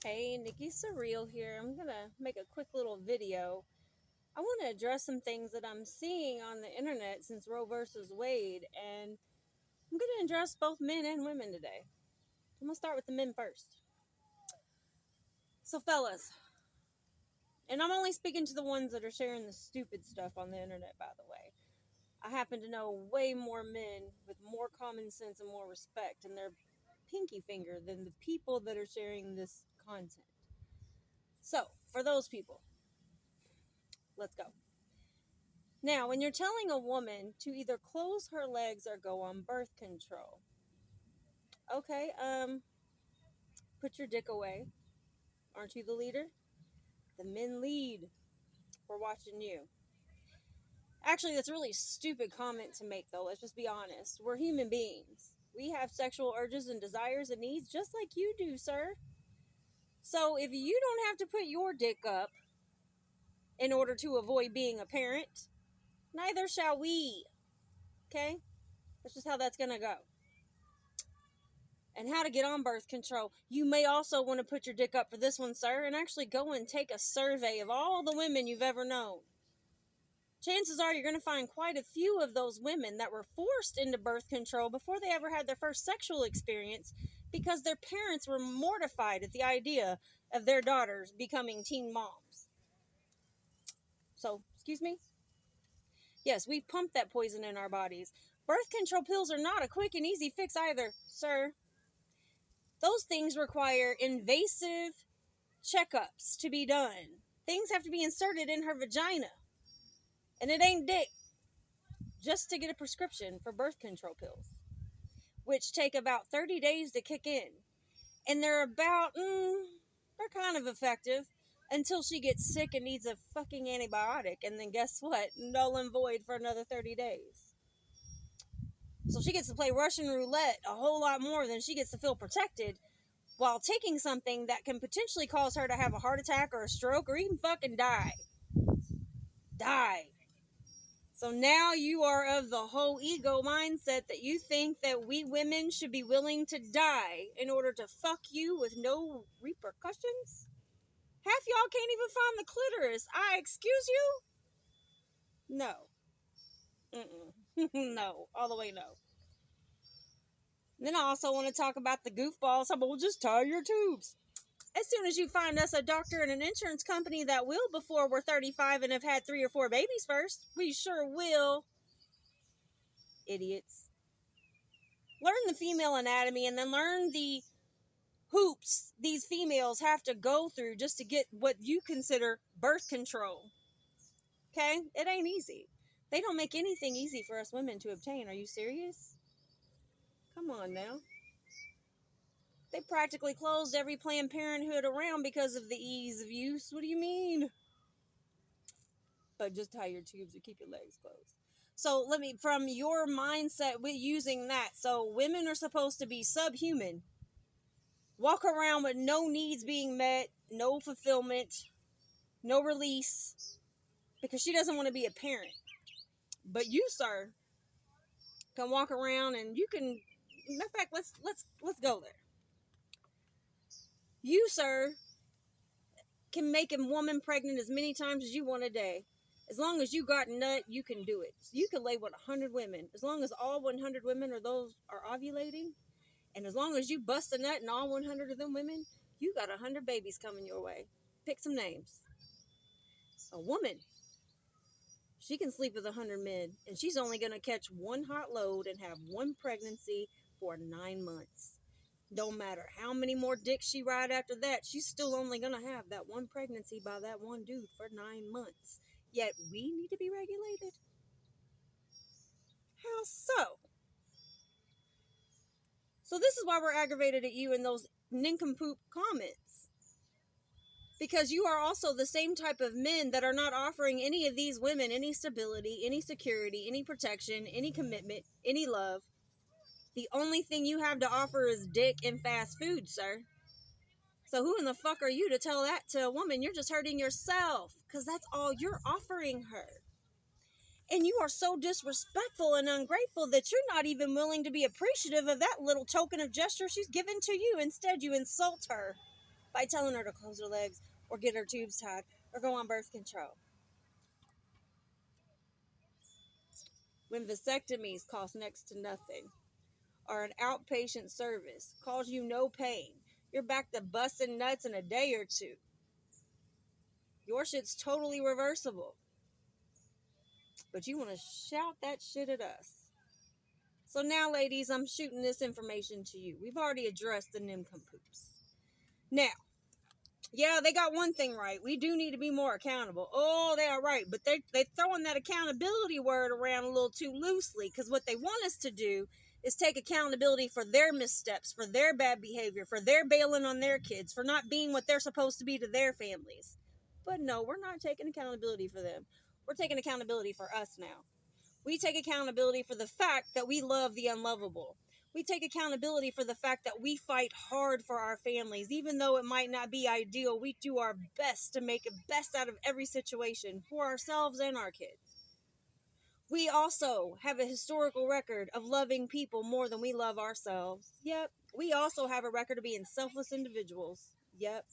Hey, Nikki Surreal here. I'm gonna make a quick little video. I want to address some things that I'm seeing on the internet since Roe versus Wade, and I'm gonna address both men and women today. I'm gonna start with the men first. So, fellas, and I'm only speaking to the ones that are sharing the stupid stuff on the internet, by the way. I happen to know way more men with more common sense and more respect in their pinky finger than the people that are sharing this content. So, for those people, let's go. Now, when you're telling a woman to either close her legs or go on birth control, okay, put your dick away. Aren't you the leader? The men lead. We're watching you. Actually, that's a really stupid comment to make, though. Let's just be honest. We're human beings. We have sexual urges and desires and needs just like you do, sir. So if you don't have to put your dick up in order to avoid being a parent, neither shall we. Okay? That's just how that's going to go. And how to get on birth control. You may also want to put your dick up for this one, sir, and actually go and take a survey of all the women you've ever known. Chances are you're going to find quite a few of those women that were forced into birth control before they ever had their first sexual experience because their parents were mortified at the idea of their daughters becoming teen moms. So, excuse me? Yes, we've pumped that poison in our bodies. Birth control pills are not a quick and easy fix either, sir. Those things require invasive checkups to be done. Things have to be inserted in her vagina. And it ain't dick. Just to get a prescription for birth control pills, which take about 30 days to kick in. And they're kind of effective until she gets sick and needs a fucking antibiotic. And then guess what? Null and void for another 30 days. So she gets to play Russian roulette a whole lot more than she gets to feel protected while taking something that can potentially cause her to have a heart attack or a stroke or even fucking die. So now you are of the whole ego mindset that you think that we women should be willing to die in order to fuck you with no repercussions? Half y'all can't even find the clitoris. Excuse you? No. No. All the way no. And then I also want to talk about the goofballs. How about we'll just tie your tubes? As soon as you find us a doctor and an insurance company that will before we're 35 and have had 3 or 4 babies first, we sure will. Idiots. Learn the female anatomy and then learn the hoops these females have to go through just to get what you consider birth control. Okay? It ain't easy. They don't make anything easy for us women to obtain. Are you serious? Come on now. They practically closed every Planned Parenthood around because of the ease of use. What do you mean? But just tie your tubes or keep your legs closed. So from your mindset with using that, so women are supposed to be subhuman. Walk around with no needs being met, no fulfillment, no release, because she doesn't want to be a parent. But you, sir, can walk around and you can, in fact, let's go there. You, sir, can make a woman pregnant as many times as you want a day. As long as you got nut, you can do it. So you can lay with 100 women. As long as all 100 women are ovulating, and as long as you bust a nut and all 100 of them women, you got 100 babies coming your way. Pick some names. A woman, she can sleep with 100 men, and she's only going to catch one hot load and have one pregnancy for 9 months. Don't matter how many more dicks she ride after that, she's still only going to have that one pregnancy by that one dude for 9 months. Yet we need to be regulated? How so? So this is why we're aggravated at you in those nincompoop comments. Because you are also the same type of men that are not offering any of these women any stability, any security, any protection, any commitment, any love. The only thing you have to offer is dick and fast food, sir. So who in the fuck are you to tell that to a woman? You're just hurting yourself, because that's all you're offering her. And you are so disrespectful and ungrateful that you're not even willing to be appreciative of that little token of gesture she's given to you. Instead, you insult her by telling her to close her legs or get her tubes tied or go on birth control. When vasectomies cost next to nothing, or an outpatient service cause you no pain, you're back to busting nuts in a day or two. Your shit's totally reversible. But you want to shout that shit at us. So now, ladies, I'm shooting this information to you. We've already addressed the nincompoops. Now, yeah, they got one thing right. We do need to be more accountable. Oh, they are right. But they're throwing that accountability word around a little too loosely, because what they want us to do is take accountability for their missteps, for their bad behavior, for their bailing on their kids, for not being what they're supposed to be to their families. But no, we're not taking accountability for them. We're taking accountability for us now. We take accountability for the fact that we love the unlovable. We take accountability for the fact that we fight hard for our families. Even though it might not be ideal, we do our best to make the best out of every situation for ourselves and our kids. We also have a historical record of loving people more than we love ourselves. Yep. We also have a record of being selfless individuals. Yep.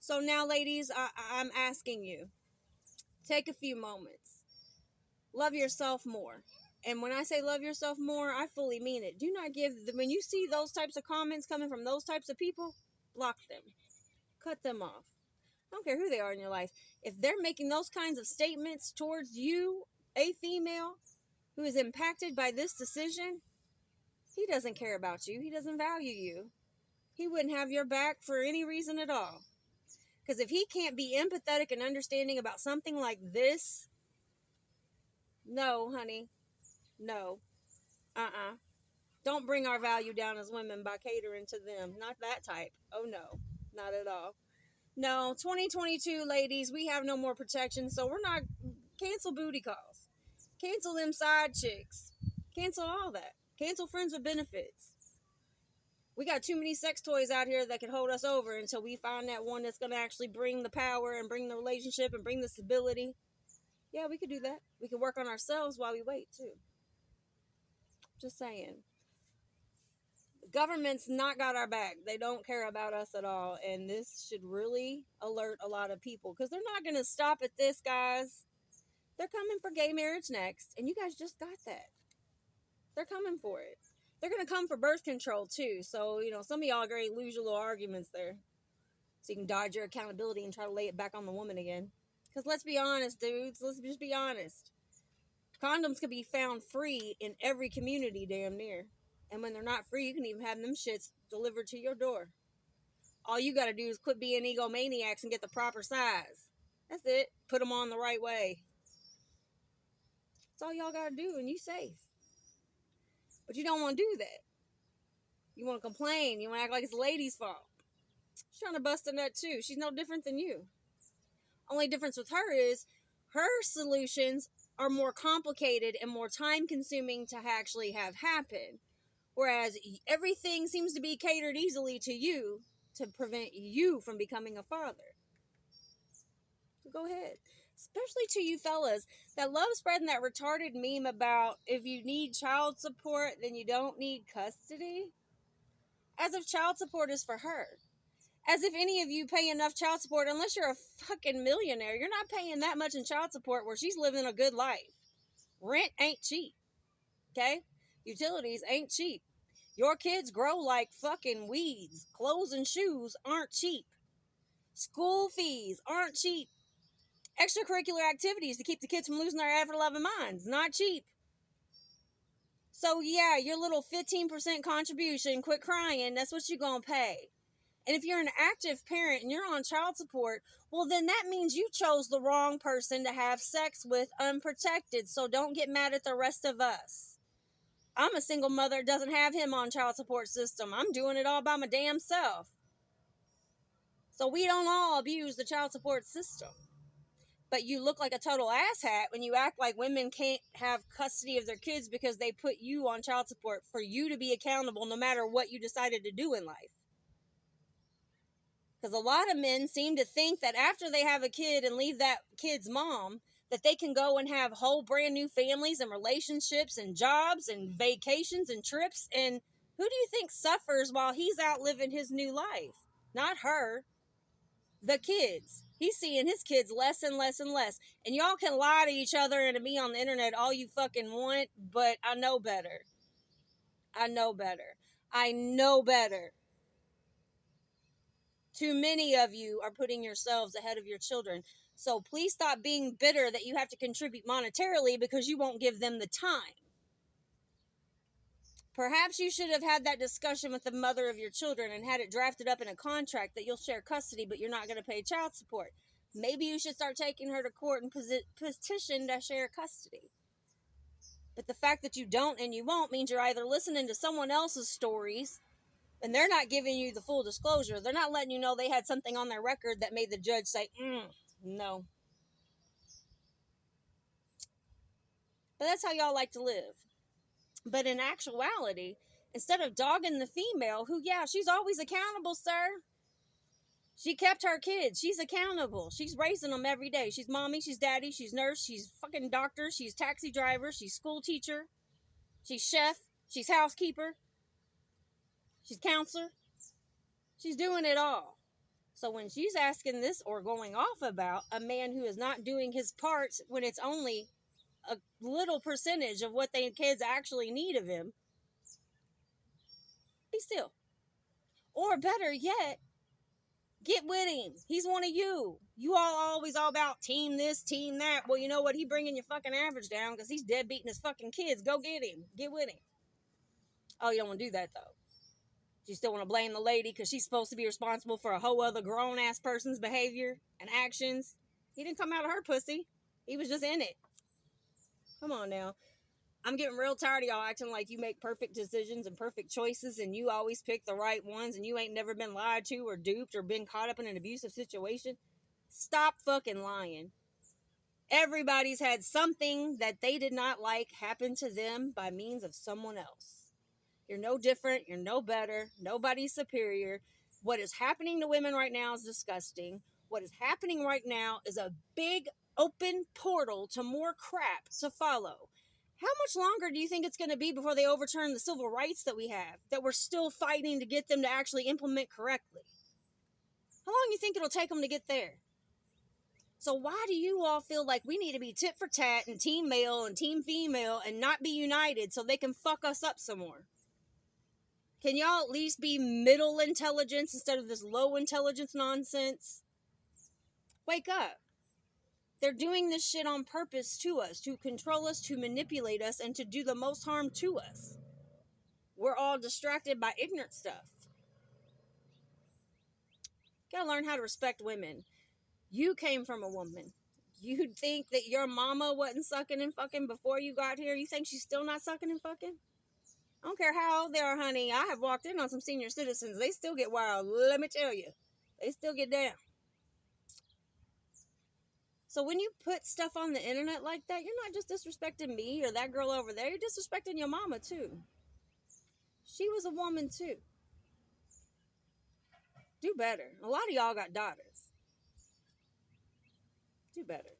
So now, ladies, I'm asking you, take a few moments. Love yourself more. And when I say love yourself more, I fully mean it. Do not when you see those types of comments coming from those types of people, block them. Cut them off. I don't care who they are in your life. If they're making those kinds of statements towards you, a female who is impacted by this decision, he doesn't care about you. He doesn't value you. He wouldn't have your back for any reason at all. Because if he can't be empathetic and understanding about something like this, no, honey. No. Don't bring our value down as women by catering to them. Not that type. Oh, no. Not at all. No, 2022, ladies, we have no more protection, so we're not... Cancel booty calls. Cancel them side chicks. Cancel all that. Cancel friends with benefits. We got too many sex toys out here that can hold us over until we find that one that's going to actually bring the power and bring the relationship and bring the stability. Yeah, we could do that. We could work on ourselves while we wait, too. Just saying. The government's not got our back. They don't care about us at all. And this should really alert a lot of people. Because they're not going to stop at this, guys. They're coming for gay marriage next. And you guys just got that. They're coming for it. They're going to come for birth control, too. So, some of y'all are going to lose your little arguments there. So you can dodge your accountability and try to lay it back on the woman again. Because let's be honest, dudes. Let's just be honest. Condoms can be found free in every community damn near. And when they're not free, you can even have them shits delivered to your door. All you got to do is quit being egomaniacs and get the proper size. That's it. Put them on the right way. That's all y'all got to do and you safe. But you don't want to do that. You want to complain. You want to act like it's the lady's fault. She's trying to bust a nut too. She's no different than you. Only difference with her is her solutions are more complicated and more time-consuming to actually have happen. Whereas everything seems to be catered easily to you to prevent you from becoming a father. So go ahead. Especially to you fellas that love spreading that retarded meme about if you need child support, then you don't need custody. As if child support is for her. As if any of you pay enough child support, unless you're a fucking millionaire. You're not paying that much in child support where she's living a good life. Rent ain't cheap. Okay? Utilities ain't cheap. Your kids grow like fucking weeds. Clothes and shoes aren't cheap. School fees aren't cheap. Extracurricular activities to keep the kids from losing their ever-loving minds. Not cheap. So yeah, your little 15% contribution, quit crying, that's what you're gonna pay. And if you're an active parent and you're on child support, well, then that means you chose the wrong person to have sex with unprotected. So don't get mad at the rest of us. I'm a single mother that doesn't have him on child support system. I'm doing it all by my damn self. So we don't all abuse the child support system. But you look like a total asshat when you act like women can't have custody of their kids because they put you on child support for you to be accountable no matter what you decided to do in life. Because a lot of men seem to think that after they have a kid and leave that kid's mom, that they can go and have whole brand new families and relationships and jobs and vacations and trips. And who do you think suffers while he's out living his new life? Not her. The kids. He's seeing his kids less and less and less. And y'all can lie to each other and to me on the internet all you fucking want, but I know better. I know better. I know better. Too many of you are putting yourselves ahead of your children. So please stop being bitter that you have to contribute monetarily because you won't give them the time. Perhaps you should have had that discussion with the mother of your children and had it drafted up in a contract that you'll share custody, but you're not going to pay child support. Maybe you should start taking her to court and petition to share custody. But the fact that you don't and you won't means you're either listening to someone else's stories and they're not giving you the full disclosure. They're not letting you know they had something on their record that made the judge say, no. But that's how y'all like to live. But in actuality, instead of dogging the female, who, yeah, she's always accountable, sir. She kept her kids. She's accountable. She's raising them every day. She's mommy, she's daddy, she's nurse, she's fucking doctor, she's taxi driver, she's school teacher, she's chef, she's housekeeper, she's counselor. She's doing it all. So when she's asking this or going off about a man who is not doing his parts when it's only a little percentage of what the kids actually need of him, be still. Or better yet, get with him. He's one of you. You all always all about team this, team that. Well, you know what? He bringing your fucking average down because he's deadbeating his fucking kids. Go get him. Get with him. Oh, you don't want to do that, though. You still want to blame the lady because she's supposed to be responsible for a whole other grown-ass person's behavior and actions. He didn't come out of her pussy. He was just in it. Come on now. I'm getting real tired of y'all acting like you make perfect decisions and perfect choices and you always pick the right ones and you ain't never been lied to or duped or been caught up in an abusive situation. Stop fucking lying. Everybody's had something that they did not like happen to them by means of someone else. You're no different. You're no better. Nobody's superior. What is happening to women right now is disgusting. What is happening right now is a big open portal to more crap to follow. How much longer do you think it's going to be before they overturn the civil rights that we have, that we're still fighting to get them to actually implement correctly? How long do you think it'll take them to get there? So why do you all feel like we need to be tit for tat and team male and team female and not be united so they can fuck us up some more? Can y'all at least be middle intelligence instead of this low intelligence nonsense? Wake up. They're doing this shit on purpose to us, to control us, to manipulate us, and to do the most harm to us. We're all distracted by ignorant stuff. You gotta learn how to respect women. You came from a woman. You think that your mama wasn't sucking and fucking before you got here? You think she's still not sucking and fucking? I don't care how old they are, honey. I have walked in on some senior citizens. They still get wild. Let me tell you. They still get down. So when you put stuff on the internet like that, you're not just disrespecting me or that girl over there. You're disrespecting your mama, too. She was a woman, too. Do better. A lot of y'all got daughters. Do better.